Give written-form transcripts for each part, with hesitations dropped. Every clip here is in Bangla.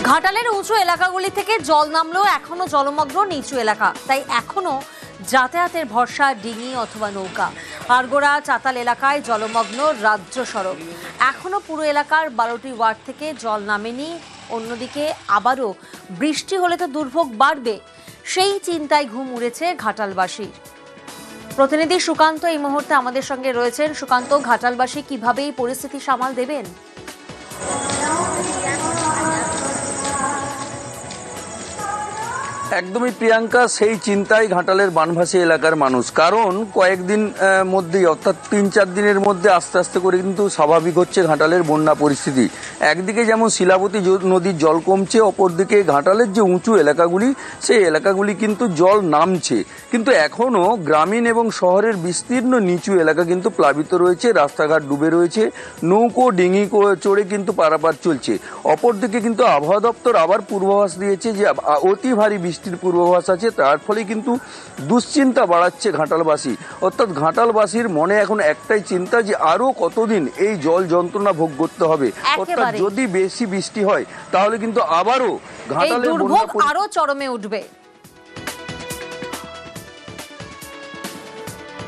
ঘাটালের উঁচু এলাকাগুলি থেকে জল নামলেও এখনো জলমগ্ন নিচু এলাকা, তাই এখনো যাতায়াতের ভরসা ডিঙি অথবা নৌকা। আরগোড়া চাতাল এলাকায় জলমগ্ন রাজ্য সড়ক, এখনো পুরো এলাকার 12টি ওয়ার্ড থেকে জল নামেনি। অন্যদিকে আবারও বৃষ্টি হলে তো দুর্ভোগ বাড়বে, সেই চিন্তায় ঘুম উড়েছে ঘাটালবাসী। প্রতিনিধি সুকান্ত এই মুহূর্তে আমাদের সঙ্গে রয়েছেন। সুকান্ত, ঘাটালবাসী কিভাবে এই পরিস্থিতি সামাল দেবেন? একদমই প্রিয়াঙ্কা, সেই চিন্তায় ঘাটালের বানভাসী এলাকার মানুষ। কারণ কয়েকদিন মধ্যেই অর্থাৎ 3-4 দিনের মধ্যে আস্তে আস্তে করে কিন্তু স্বাভাবিক হচ্ছে ঘাটালের বন্যা পরিস্থিতি। একদিকে যেমন শিলাবতী নদীর জল কমছে, অপরদিকে ঘাটালের যে উঁচু এলাকাগুলি সেই এলাকাগুলি কিন্তু জল নামছে, কিন্তু এখনও গ্রামীণ এবং শহরের বিস্তীর্ণ নিচু এলাকা কিন্তু প্লাবিত রয়েছে, রাস্তাঘাট ডুবে রয়েছে, নৌকো ডিঙি চড়ে কিন্তু পারাপার চলছে। অপরদিকে কিন্তু আবহাওয়া দপ্তর আবার পূর্বাভাস দিয়েছে যে অতি ভারী বৃষ্টির পূর্বাভাস আছে, তার ফলে কিন্তু দুশ্চিন্তা বাড়াচ্ছে ঘাটালবাসী। অর্থাৎ ঘাটালবাসীর মনে এখন একটাই চিন্তা যে আরো কতদিন এই জল যন্ত্রণা ভোগ করতে হবে। অর্থাৎ যদি বেশি বৃষ্টি হয় তাহলে কিন্তু আবারও ঘাটালের দুর্ভোগ আরো চরমে উঠবে।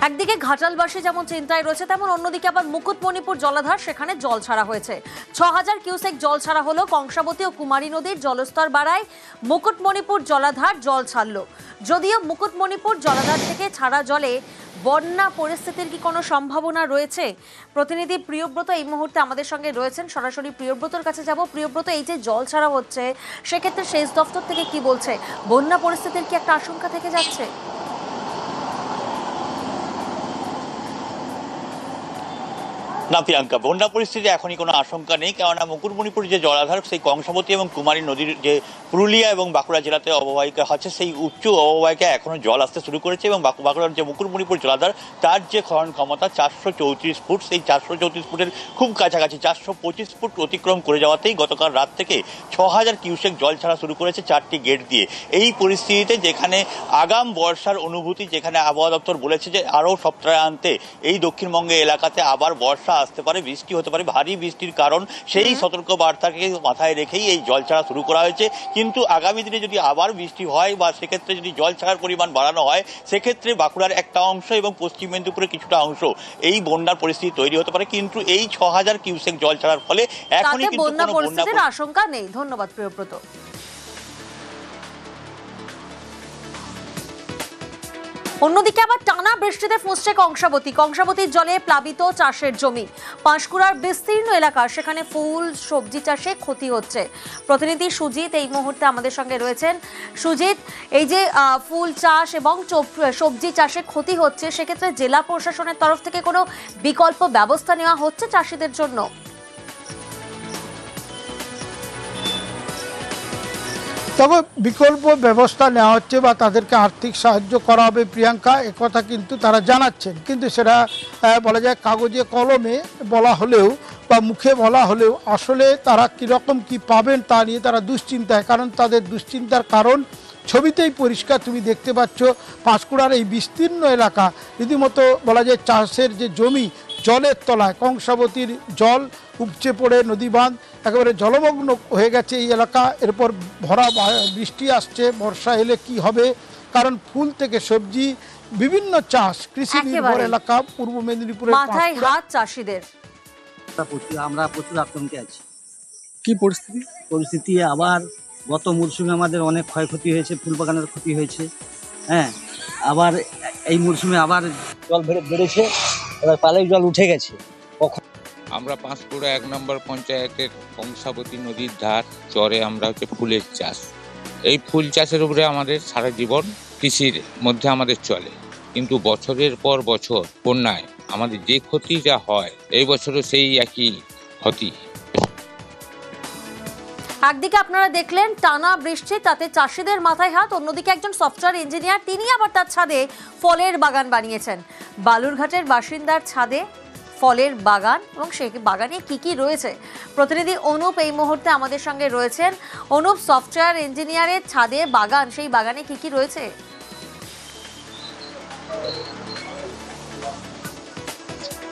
একদিকে ঘাটালবাসী যেমন চিন্তায় রয়েছে, তেমন অন্যদিকে আবার মুকুটমণিপুর জলাধার, সেখানে জল ছাড়া হয়েছে। 6000 কিউসেক জল ছাড়া হলো। কংসাবতী ও কুমারী নদীর জলস্তর বাড়ায় মুকুটমণিপুর জলাধার জল ছাড়লো। যদিও মুকুটমণিপুর জলাধার থেকে ছাড়া জলে বন্যা পরিস্থিতির কি কোনো সম্ভাবনা রয়েছে? প্রতিনিধি প্রিয়ব্রত এই মুহূর্তে আমাদের সঙ্গে রয়েছেন, সরাসরি প্রিয়ব্রতর কাছে যাব। প্রিয়ব্রত, এই যে জল ছাড়া হচ্ছে, সেক্ষেত্রে সেচ দফতর থেকে কি বলছে? বন্যা পরিস্থিতির কি একটা আশঙ্কা থেকে যাচ্ছে? না প্রিয়াঙ্কা, বন্যা পরিস্থিতি এখনই কোনো আশঙ্কা নেই, কেননা মুকুটমণিপুর যে জলাধার সেই কংসাবতী এবং কুমারী নদীর যে পুরুলিয়া এবং বাঁকুড়া জেলাতে অববাহিকা আছে, সেই উচ্চ অববাহিকা এখনো জল আসতে শুরু করেছে এবং বাঁকুড়ার যে মুকুটমণিপুর জলাধার তার যে খনন ক্ষমতা 434 ফুট, সেই 434 ফুটের খুব কাছাকাছি 425 ফুট অতিক্রম করে যাওয়াতেই গতকাল রাত থেকে 6000 কিউসেক জল ছাড়া শুরু করেছে 4টি গেট দিয়ে। এই পরিস্থিতিতে যেখানে আগাম বর্ষার অনুভূতি, যেখানে আবহাওয়া দপ্তর বলেছে যে আরও সপ্তাহান্তে এই দক্ষিণবঙ্গে এলাকাতে আবার বর্ষা আসতে পারে, বৃষ্টি হতে পারে, ভারী বৃষ্টির কারণ, সেই সতর্ক বার্তাকে মাথায় রেখেই এই জল ছাড়া শুরু করা হয়েছে। কিন্তু আগামী দিনে যদি আবার বৃষ্টি হয় বা সেক্ষেত্রে যদি জল ছাড়ার পরিমাণ বাড়ানো হয়, সেক্ষেত্রে বাঁকুড়ার একটা অংশ এবং পশ্চিম মেদিনীপুরের কিছুটা অংশ এই বন্যার পরিস্থিতি তৈরি হতে পারে। কিন্তু এই 6000 কিউসেক জল ছাড়ার ফলে এখনই কিন্তু বন্যা পরিস্থিতির আশঙ্কা নেই। ধন্যবাদ প্রিয়ব্রত। অন্যদিকে আবার টানা বৃষ্টিতে ফুঁসছে কংসাবতীর জলে প্লাবিত চাষের জমি। পাঁশকুড়ার বিস্তীর্ণ এলাকা, সেখানে ফুল সবজি চাষে ক্ষতি হচ্ছে। প্রতিনিধি সুজিত এই মুহূর্তে আমাদের সঙ্গে রয়েছেন। সুজিত, এই যে ফুল চাষ এবং সবজি চাষে ক্ষতি হচ্ছে, সেক্ষেত্রে জেলা প্রশাসনের তরফ থেকে কোনো বিকল্প ব্যবস্থা নেওয়া হচ্ছে চাষিদের জন্য? তবে বিকল্প ব্যবস্থা নেওয়া হচ্ছে বা তাদেরকে আর্থিক সাহায্য করা হবে প্রিয়াঙ্কা, একথা কিন্তু তারা জানাচ্ছেন। কিন্তু সেটা বলা যায় কাগজে কলমে বলা হলেও বা মুখে বলা হলেও আসলে তারা কীরকম কি পাবেন তা নিয়ে তারা দুশ্চিন্তায়। কারণ তাদের দুশ্চিন্তার কারণ ছবিতেই পরিষ্কার, তুমি দেখতে পাচ্ছ পাঁশকুড়ার এই বিস্তীর্ণ এলাকা রীতিমতো বলা যায় চাষের যে জমি জলের তলায়, কংসাবতীর জল উপচে পড়ে নদী বাঁধ একেবারে জলমগ্ন হয়ে গেছে এই এলাকা। এরপর ভরা বৃষ্টি আসছে, বর্ষা এলে কি হবে? কারণ ফুল থেকে সবজি বিভিন্ন চাষ, কৃষি নির্ভর এলাকা পূর্ব মেদিনীপুরের। মাথায় হাত চাষিদের। আমরা প্রচুর আতঙ্কে আছি। কি পরিস্থিতি? আবার গত মরশুমে আমাদের অনেক ক্ষয়ক্ষতি হয়েছে, ফুল বাগানের ক্ষতি হয়েছে। হ্যাঁ, আবার এই মরশুমে আবার জল বেড়েছে, এবার পালের জল উঠে গেছে। আমরা পাঁশকুড়া 1 নম্বর পঞ্চায়েতের কংসাবতী নদীর ধার চরে আমরা ফুলের চাষ, এই ফুল চাষের উপরে আমাদের সারা জীবন কৃষির মধ্যে আমাদের চলে। কিন্তু বছরের পর বছর বন্যায় আমাদের যে ক্ষতি যা হয়, এই বছরও সেই একই ক্ষতি। একদিকে আপনারা দেখলেন টানা বৃষ্টি, তাতে চাষিদের মাথায় হাত। অন্যদিকে একজন সফটওয়্যার ইঞ্জিনিয়ার, তিনি আবার তার ছাদে ফলের বাগান বানিয়েছেন। বালুরঘাটের বাসিন্দার ছাদে ফলের বাগান, এবং সেই বাগানে কি কি রয়েছে? প্রতিনিধি অনুপ এই মুহূর্তে আমাদের সঙ্গে রয়েছেন। অনুপ, সফটওয়্যার ইঞ্জিনিয়ারের ছাদে বাগান, সেই বাগানে কি কি রয়েছে?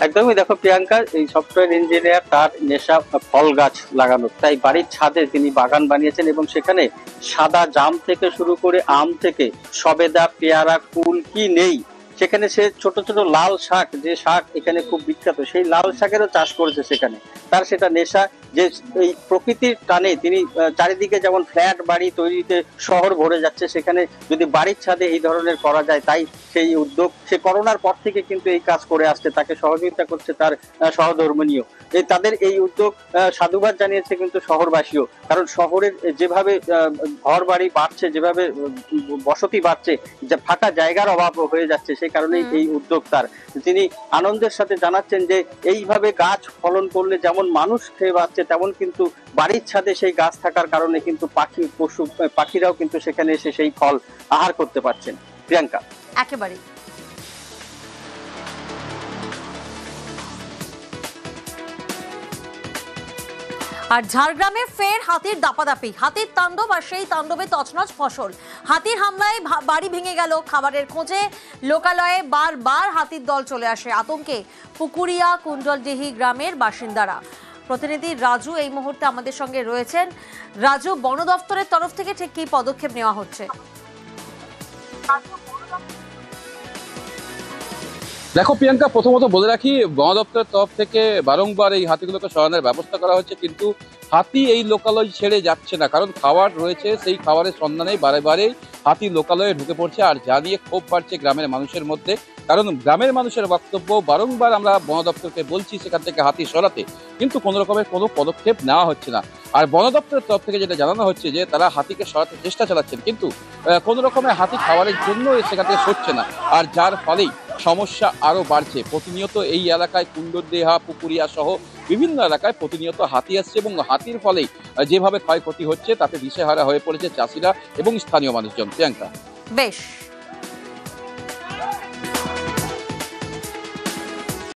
একদমই, দেখো প্রিয়াঙ্কা, এই সফটওয়্যার ইঞ্জিনিয়ার, তার নেশা ফল গাছ লাগানো, তাই বাড়ির ছাদে তিনি বাগান বানিয়েছেন এবং সেখানে সাদা জাম থেকে শুরু করে আম থেকে সবেদা, পেয়ারা, কুল কি নেই, সেখানে সে ছোট ছোট লাল শাক, যে শাক এখানে খুব বিখ্যাত, সেই লাল শাকেরও চাষ করেছে সেখানে। তার সেটা নেশা যে এই প্রকৃতির টানে তিনি চারিদিকে যেমন ফ্ল্যাট বাড়ি তৈরিতে শহর ভরে যাচ্ছে, সেখানে যদি বাড়ির ছাদে এই ধরনের করা যায়, তাই সেই উদ্যোগ। সে করোনার পর থেকে কিন্তু এই কাজ করে আসছে, তাকে সহযোগিতা করছে তার সহধর্মিণীও। তাদের এই উদ্যোগ সাধুবাদ জানিয়েছে কিন্তু শহরবাসীও, কারণ শহরের যেভাবে ঘর বাড়ি বাড়ছে, যেভাবে বসতি বাড়ছে, ফাঁকা জায়গার অভাব হয়ে যাচ্ছে, সেই কারণেই এই উদ্যোগ তার। তিনি আনন্দের সাথে জানাচ্ছেন যে এইভাবে গাছ ফলন করলে যেমন মানুষ খেয়ে বাঁচছে, তেমন কিন্তু বাড়ির ছাদে সেই গাছ থাকার কারণে কিন্তু পশু পাখিরাও কিন্তু সেখানে এসে সেই ফল আহার করতে পারছেন। প্রিয়াঙ্কা, একেবারে আর ঝাড়গ্রামে ফের হাতির দাপাদাপি, হাতির তাণ্ডব, আর সেই তাণ্ডবে তছনছ ফসল। হাতির হামলায় বাড়ি ভেঙে গেল। খাবারের খোঁজে লোকালয়ে বারবার হাতির দল চলে আসে। আতঙ্কে পুকুরিয়া কুণ্ডলডিহি গ্রামের বাসিন্দারা। প্রতিনিধি রাজু এই মুহূর্তে আমাদের সঙ্গে রয়েছেন। রাজু, বন দফতরের তরফ থেকে ঠিক কি পদক্ষেপ নেওয়া হচ্ছে? দেখো প্রিয়াঙ্কা, প্রথমত বলে রাখি, বন দপ্তরের তরফ থেকে বারংবার এই হাতিগুলোকে সরানোর ব্যবস্থা করা হচ্ছে, কিন্তু হাতি এই লোকালয় ছেড়ে যাচ্ছে না। কারণ খাবার রয়েছে, সেই খাবারের সন্ধানে বারে বারে হাতি লোকালয়ে ঢুকে পড়ছে, আর যা নিয়ে ক্ষোভ বাড়ছে গ্রামের মানুষের মধ্যে। কারণ গ্রামের মানুষের বক্তব্য, বারংবার আমরা বন দপ্তরকে বলছি সেখান থেকে হাতি সরাতে, কিন্তু কোনো রকমের কোনো পদক্ষেপ নেওয়া হচ্ছে না। আর বন দপ্তরের তরফ থেকে যেটা জানানো হচ্ছে যে তারা হাতিকে সরাতে চেষ্টা চালাচ্ছেন, কিন্তু কোনো রকমের হাতি খাবারের জন্য সেখান থেকে সরছে না, আর যার ফলেই সমস্যা আরো বাড়ছে। প্রতিনিয়ত এই এলাকায় কুণ্ডলডিহা, পুকুরিয়া সহ বিভিন্ন এলাকায় প্রতিনিয়ত হাতি আসছে, এবং হাতির ফলেই যেভাবে ক্ষয়ক্ষতি হচ্ছে তাতে দিশেহারা হয়ে পড়েছে চাষিরা এবং স্থানীয় মানুষজন। প্রিয়াঙ্কা, বেশ।